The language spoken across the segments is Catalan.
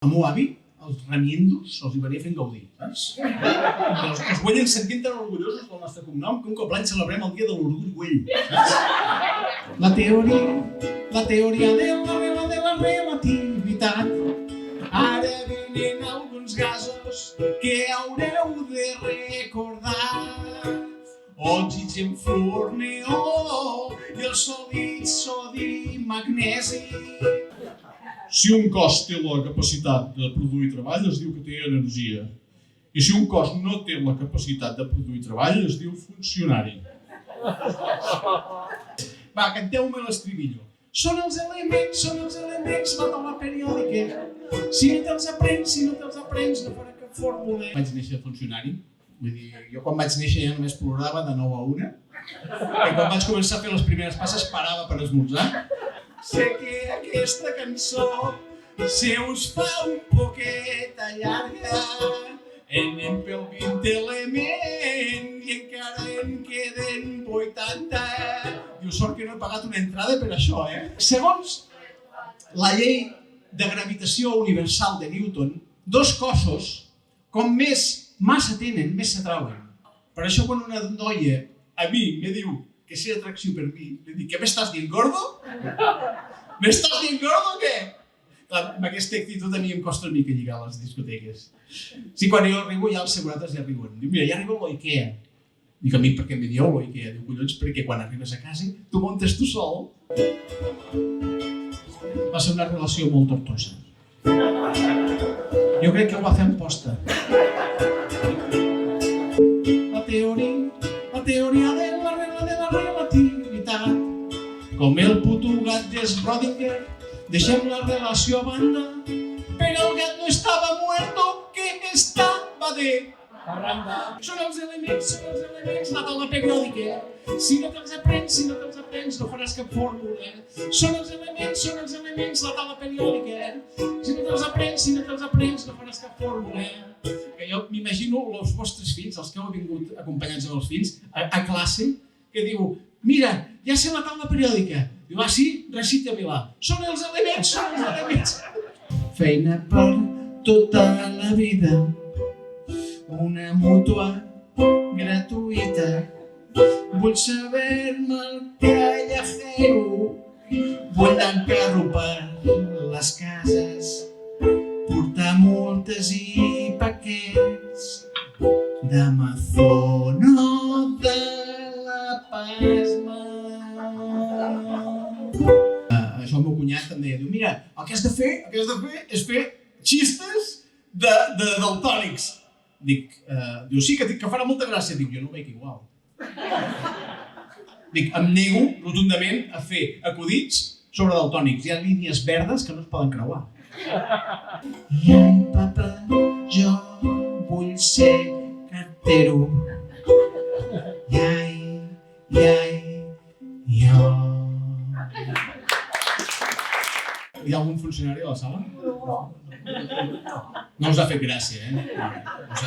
Al meu avi, els remiendos, els hi venia fent gaudir, saps? Els güell ens sentim tan orgullosos del nostre cognom que un cop l'any celebrem el dia de l'orgull güell, saps? La teoria de la relativitat. Ara venen alguns gasos que haureu de recordar. Oxigen, fluor, neó i el sòlid sodi, magnesi. Si un cos té la capacitat de produir treball, es diu que té energia. I si un cos no té la capacitat de produir treball, es diu funcionari. Va, canteu-me l'estribillo. Són els elements, la taula periòdica. Si no te'ls aprens, no farà cap fórmula. Vaig néixer funcionari. Vull dir, jo quan vaig néixer ja només plorava de 9 a 1. I quan vaig començar a fer les primeres passes parava per esmorzar. Sé que aquesta cançó se us fa un poqueta llarga. Anem pel 20 element i encara en queden 80. Diu, sort que no he pagat una entrada per això, Segons la llei de gravitació universal de Newton, dos cossos, com més massa tenen, més s'atrauen. Per això quan una noia a mi me diu que sé atracció per mi, li dic, què m'estàs dient, gordo? M'estàs dient gordo o què? Clar, amb aquesta actitud a mi em costa una mica lligar a les discoteques. Sí, quan jo arribo ja els segurates ja riuen. Diu, mira, ja arriba l'Ikea. Dic, a mi per què em dieu l'Ikea? Diu, collons, perquè quan arribes a casa tu montes tu sol. Va ser una relació molt tortosa. Jo crec que ho va fer en posta. La teoria de la relativitat. Com el puto gat de Schrödinger, deixem la relació a banda, però el gat no estava muerto, que estava de parranda. Són els elements, la taula periòdica. Si no te'ls aprens, no faràs cap fórmula. Són els elements, la taula periòdica. Si no te'ls aprens, no faràs cap fórmula. Que jo m'imagino els vostres fills, els que heu vingut acompanyats amb els fills, a classe, que diu, mira, ja sé la taula periòdica. Diu, sí? Recita-me-la. Són els elements. Feina per tota la vida, una mútua gratuïta. Vull saber-me el callejero, vull anar en carro per les cases, portar multes i paquets d'Amazon o de la Pasma. Això el meu cunyat em deia, diu, mira, el que has de fer és fer xistes de daltònics. Dic, diu, sí, que farà molta gràcia. Dic, jo no ho veig igual. Dic, em nego rotundament a fer acudits sobre daltònics. Hi ha línies verdes que no es poden creuar. Ai, papa, jo vull ser cartero. Ai, jo. Hi ha algun funcionari a la sala? No us ha fet gràcia,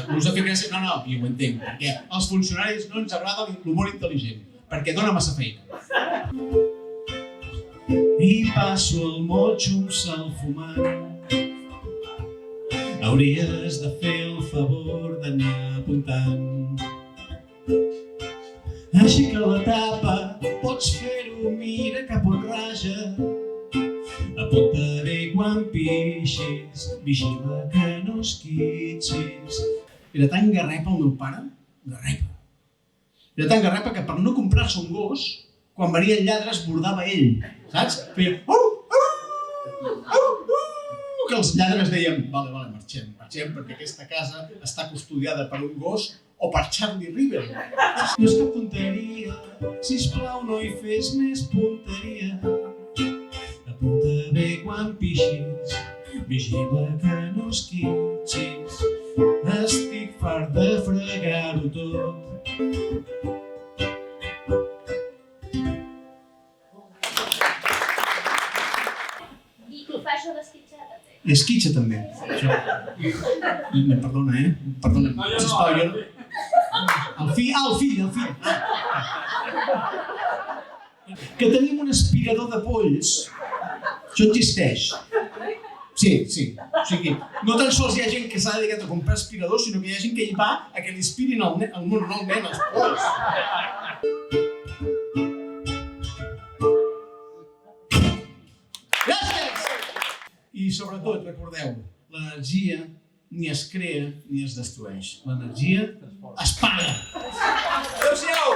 No us ha fet gràcia, no, i ho entenc, perquè als funcionaris no ens agrada l'humor intel·ligent, perquè dona massa feina. I passo el motxo se'l fumant. Hauries de fer el favor d'anar apuntant. Aixeca la tapa, pots fer-ho, mira cap on raja. Apunta bé quan pixis, vigila que no esquitxis. Era tan garrepa el meu pare, garrepa. Era tan garrepa que per no comprar-se un gos, quan venia el lladre es bordava ell, saps? Feia que els lladres deien, vale, marxem, perquè aquesta casa està custodiada per un gos o per Charlie River. No és cap tonteria, sisplau no hi fes més punteria. Apunta bé quan pixis, vigila que no esquitxis. Estic fart de fregar-ho tot. I tu fas això d'esquitxar també? Esquitxa també. Perdona, Perdona, sisplau, jo... El fill. Que tenim un aspirador de polls. Això existeix. Sí, sí. O sigui, no tan sols hi ha gent que s'ha dedicat a comprar aspiradors, sinó que hi ha gent que hi va a que li aspirin normalment els pols. Gràcies! I sobretot, recordeu, l'energia ni es crea ni es destrueix. L'energia es paga. Adéu-siau!